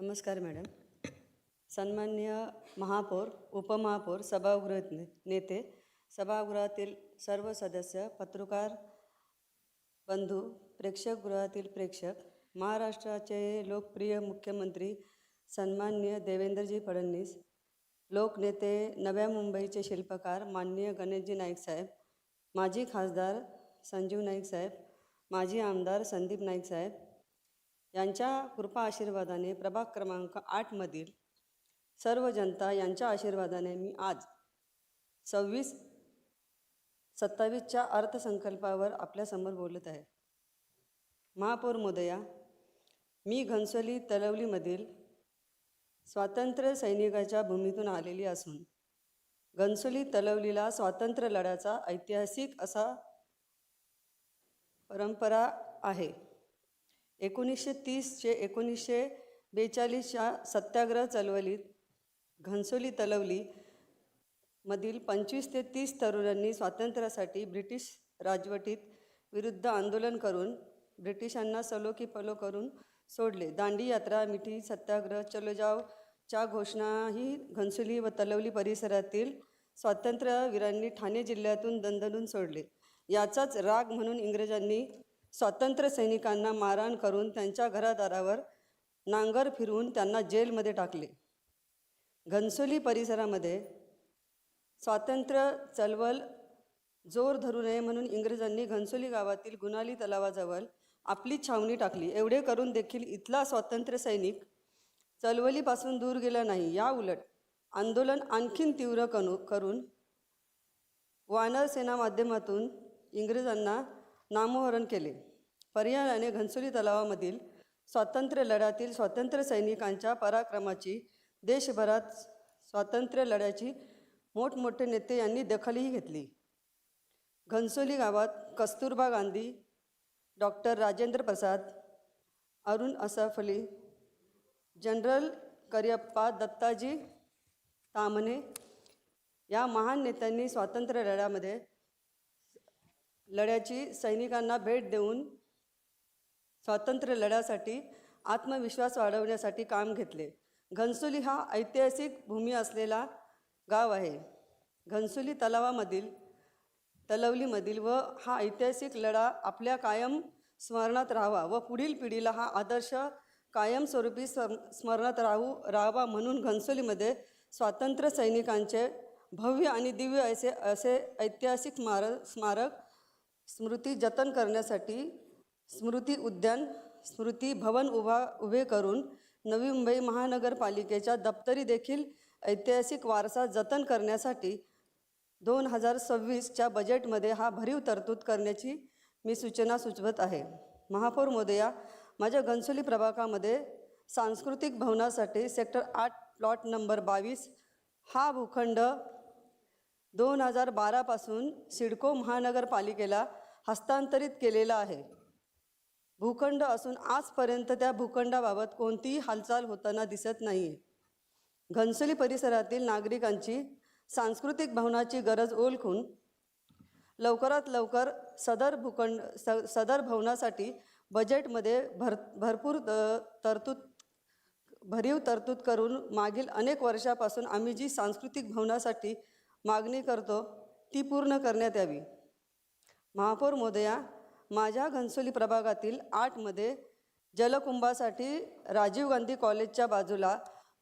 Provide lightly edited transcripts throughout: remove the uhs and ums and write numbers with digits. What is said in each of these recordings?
नमस्कार मॅडम. सन्माननीय महापौर, उपमहापौर, सभागृह नेते, सभागृहातील सर्व सदस्य, पत्रकार बंधू, प्रेक्षकगृहातील प्रेक्षक, महाराष्ट्राचे लोकप्रिय मुख्यमंत्री सन्माननीय देवेंद्रजी फडणवीस, लोकनेते, नव्या मुंबईचे शिल्पकार माननीय गणेशजी नाईक साहेब, माजी खासदार संजीव नाईक साहेब, माजी आमदार संदीप नाईक साहेब यांच्या कृपा आशीर्वादाने प्रभाग क्रमांक 8 मधील सर्व जनता यांच्या आशीर्वादाने मी आज 26-27च्या अर्थसंकल्पावर आपल्यासमोर बोलत आहे. महापौर महोदया, मी घनसोली तलवलीमधील स्वातंत्र्य सैनिकाच्या भूमीतून आलेली असून घनसोली तलवलीला स्वातंत्र्य लढ्याचा ऐतिहासिक असा परंपरा आहे. 1930 ते 1942च्या सत्याग्रह चळवळीत घनसोली तलवली मधील 25 ते 30 तरुणांनी स्वातंत्र्यासाठी ब्रिटिश राजवटीत विरुद्ध आंदोलन करून ब्रिटिशांना सलो की पलो करून सोडले. दांडी यात्रा, मिठी सत्याग्रह, चलो जावच्या घोषणाही घनसोली व तलवली परिसरातील स्वातंत्र्यवीरांनी ठाणे जिल्ह्यातून दणदणून सोडले. याचाच राग म्हणून इंग्रजांनी स्वातंत्र्य सैनिकांना मारहाण करून त्यांच्या घरादारावर नांगर फिरवून त्यांना जेलमध्ये टाकले. घनसोली परिसरामध्ये स्वातंत्र्य चळवळ जोर धरू नये म्हणून इंग्रजांनी घनसोली गावातील गुणाली तलावाजवळ आपली छावणी टाकली. एवढे करून देखील इथला स्वातंत्र्य सैनिक चळवळीपासून दूर गेला नाही. या उलट आंदोलन आणखीन तीव्र करून वानर सेना माध्यमातून इंग्रजांना नामोहरण केले. पर्यायाने घनसोली तलावामधील स्वातंत्र्य लढ्यातील स्वातंत्र्य सैनिकांच्या पराक्रमाची देशभरात स्वातंत्र्य लढ्याची मोठमोठे नेते यांनी दखलही घेतली. घनसोली गावात कस्तुरबा गांधी, डॉक्टर राजेंद्र प्रसाद, अरुण असफ अली, जनरल करियप्पा, दत्ताजी तामणे या महान नेत्यांनी स्वातंत्र्य लढ्याची सैनिकांना भेट देऊन स्वातंत्र्य लढ्यासाठी आत्मविश्वास वाढवण्यासाठी काम घेतले. घनसोली हा ऐतिहासिक भूमी असलेला गाव आहे. घनसोली तलवलीमधील व हा ऐतिहासिक लढा आपल्या कायम स्मरणात राहावा व पुढील पिढीला हा आदर्श कायमस्वरूपी स्मरणात राहावा म्हणून घनसोलीमध्ये स्वातंत्र्य सैनिकांचे भव्य आणि दिव्य असे ऐतिहासिक स्मारक स्मृती जतन करण्यासाठी स्मृती उद्यान, स्मृती भवन उभे करून नवी मुंबई महानगरपालिकेच्या दप्तरी देखील ऐतिहासिक वारसा जतन करण्यासाठी 2026च्या बजेटमध्ये हा भरीव तरतूद करण्याची मी सूचना सुचवत आहे. महापौर महोदया, माझ्या घनसोली प्रभागामध्ये सांस्कृतिक भवनासाठी सेक्टर 8 प्लॉट नंबर 22 हा भूखंड 2012 पासून सिडको महानगरपालिकेला हस्तांतरित केलेला आहे. भूखंड असून आजपर्यंत त्या भूखंडाबाबत कोणतीही हालचाल होताना दिसत नाही. घनसोली परिसरातील नागरिकांची सांस्कृतिक भवनाची गरज ओळखून लवकरात लवकर सदर भवनासाठी बजेटमध्ये भरीव तरतूद करून मागील अनेक वर्षापासून आम्ही जी सांस्कृतिक भवनासाठी मागणी करतो ती पूर्ण करण्यात यावी. महापौर महोदया, माझ्या घनसोली प्रभागातील 8 मध्ये जलकुंभासाठी राजीव गांधी कॉलेजच्या बाजूला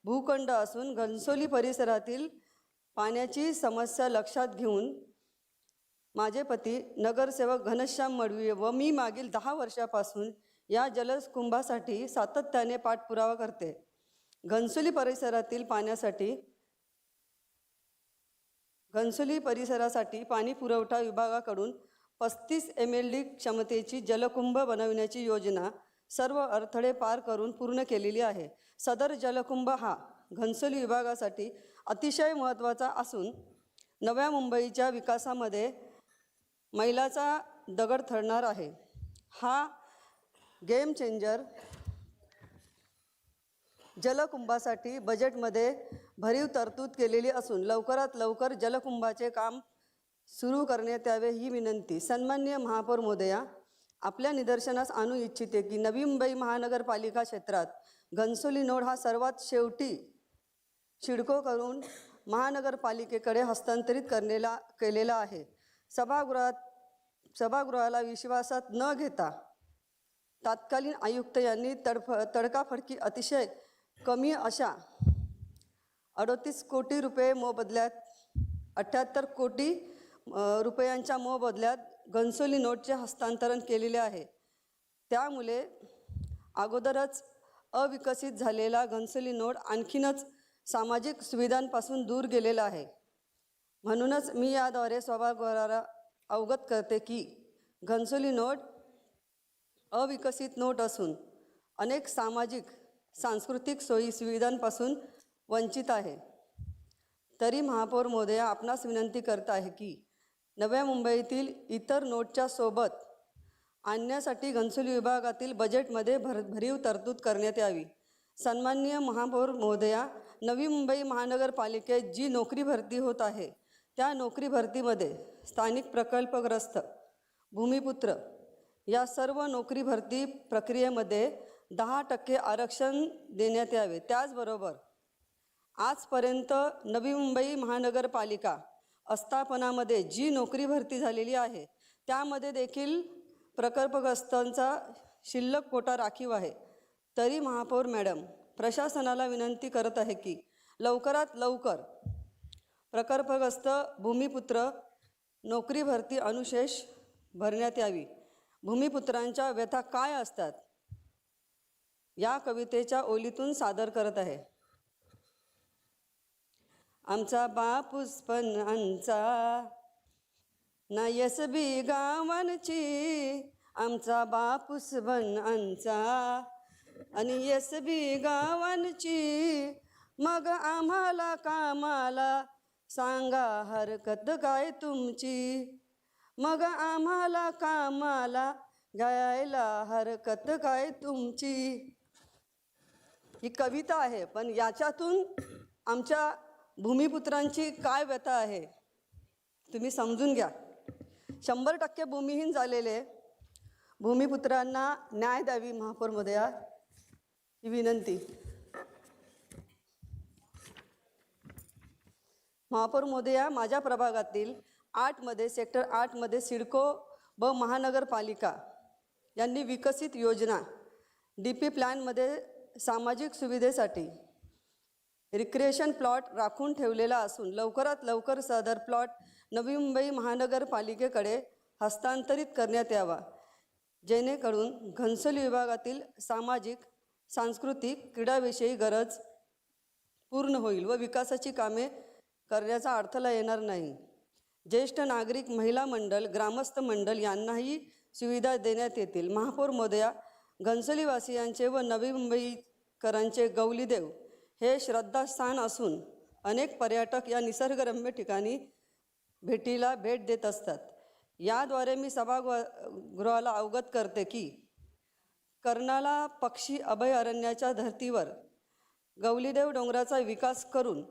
भूखंड असून घनसोली परिसरातील पाण्याची समस्या लक्षात घेऊन माझे पती नगरसेवक घनश्याम मडवी व मी मागील 10 वर्षापासून या जलकुंभासाठी सातत्याने पाठपुरावा करते. घनसोली परिसरासाठी पाणी पुरवठा विभागाकडून 35 MLD क्षमतेची जलकुंभ बनविण्याची योजना सर्व अडथळे पार करून पूर्ण केलेली आहे. सदर जलकुंभ हा घनसोली विभागासाठी अतिशय महत्त्वाचा असून नव्या मुंबईच्या विकासामध्ये मैलाचा दगड ठरणार आहे. हा गेम चेंजर जलकुंभासाठी बजेटमध्ये भरीव तरतूद केलेली असून लवकरात लवकर जलकुंभाचे काम सुरू करण्यात यावे ही विनंती. सन्माननीय महापौर महोदया, आपल्या निदर्शनास आणू इच्छिते की नवी मुंबई महानगरपालिका क्षेत्रात घनसोली नोड हा सर्वात शेवटी सिडको करून महानगरपालिकेकडे हस्तांतरित केलेला आहे. सभागृहाला विश्वासात न घेता तत्कालीन आयुक्त यांनी तडकाफडकी अतिशय कमी अशा 38 कोटी रुपये मोबदल्यात 78 कोटी रुपयांच्या मोबदल्यात घनसोली नोटचे हस्तांतरण केलेले आहे. त्यामुळे अगोदरच अविकसित झालेला घनसोली नोड आणखीनच सामाजिक सुविधांपासून दूर गेलेला आहे. म्हणूनच मी याद्वारे सभागृहाला अवगत करते की घनसोली नोड अविकसित नोट असून अनेक सामाजिक सांस्कृतिक सोयी सुविधांपासून वंचित आहे. तरी महापौर महोदया आपणास विनंती करत आहे की नव्या मुंबईतील इतर नोटच्या सोबत आणण्यासाठी घनसोली विभागातील बजेटमध्ये भरीव तरतूद करण्यात यावी. सन्माननीय महापौर महोदया, नवी मुंबई महानगरपालिकेत जी नोकरी भरती होत आहे त्या नोकरी भरतीमध्ये स्थानिक प्रकल्पग्रस्त, भूमिपुत्र या सर्व नोकरी भरती प्रक्रियेमध्ये 10% आरक्षण देण्यात यावे. त्याचबरोबर आजपर्यंत नवी मुंबई महानगरपालिका आस्थापनामध्ये जी नोकरी भरती झालेली आहे त्यामध्ये देखील प्रकल्पग्रस्तांचा शिल्लक कोटा राखीव आहे. तरी महापौर मॅडम प्रशासनाला विनंती करत आहे की लवकरात लवकर प्रकल्पग्रस्त भूमिपुत्र नोकरी भरती अनुशेष भरण्यात यावी. भूमिपुत्रांच्या व्यथा काय असतात या कवितेच्या ओलीतून सादर करत आहे. आमचा बापूस पण आमचा ना यसबी गावांची, आमचा बापूस बन आमचा आणि यसबी गावांची, मग आम्हाला कामाला सांगा हरकत काय तुमची, मग आम्हाला कामाला घ्यायला हरकत काय तुमची. ही कविता आहे, पण याच्यातून आमच्या भूमिपुत्रांची काय व्यथा आहे तुम्ही समजून घ्या. 100% भूमिहीन झालेले भूमिपुत्रांना न्याय द्यावी महापौर महोदया, ही विनंती. महापौर महोदया, माझ्या प्रभागातील 8 सेक्टर 8 सिडको व महानगरपालिका यांनी विकसित योजना DP प्लॅनमध्ये सामाजिक सुविधेसाठी रिक्रिएशन प्लॉट राखून ठेवलेला असून लवकरात लवकर सदर प्लॉट नवी मुंबई महानगरपालिकेकडे हस्तांतरित करण्यात यावा, जेणेकरून घनसोली विभागातील सामाजिक, सांस्कृतिक, क्रीडाविषयी गरज पूर्ण होईल व विकासाची कामे करण्याचा अडथळा येणार नाही. ज्येष्ठ नागरिक, महिला मंडळ, ग्रामस्थ मंडळ यांनाही सुविधा देण्यात येतील. महापौर महोदया, घनसोलीवासियांचे व नवी मुंबईकरांचे गौलीदेव हे श्रद्धास्थान असून अनेक पर्यटक या निसर्गरम्य ठिकाणी भेट देत असतात. याद्वारे मी सभागृहाला अवगत करते की कर्नाला पक्षी अभयारण्याच्या धर्तीवर गौलीदेव डोंगराचा विकास करून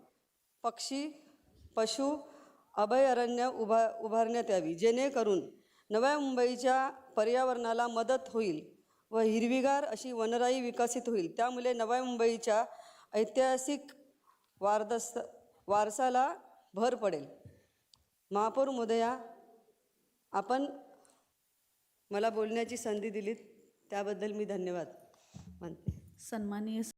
पशु अभयारण्य उभारण्यात यावी, जेणेकरून नव्या मुंबईच्या पर्यावरणाला मदत होईल व हिरवीगार अशी वनराई विकसित होईल. त्यामुळे नव्या मुंबईच्या ऐतिहासिक वारसाला भर पडेल. महापौर महोदया, आपण मला बोलण्याची संधी दिलीत त्याबद्दल मी धन्यवाद मानते. सन्माननीय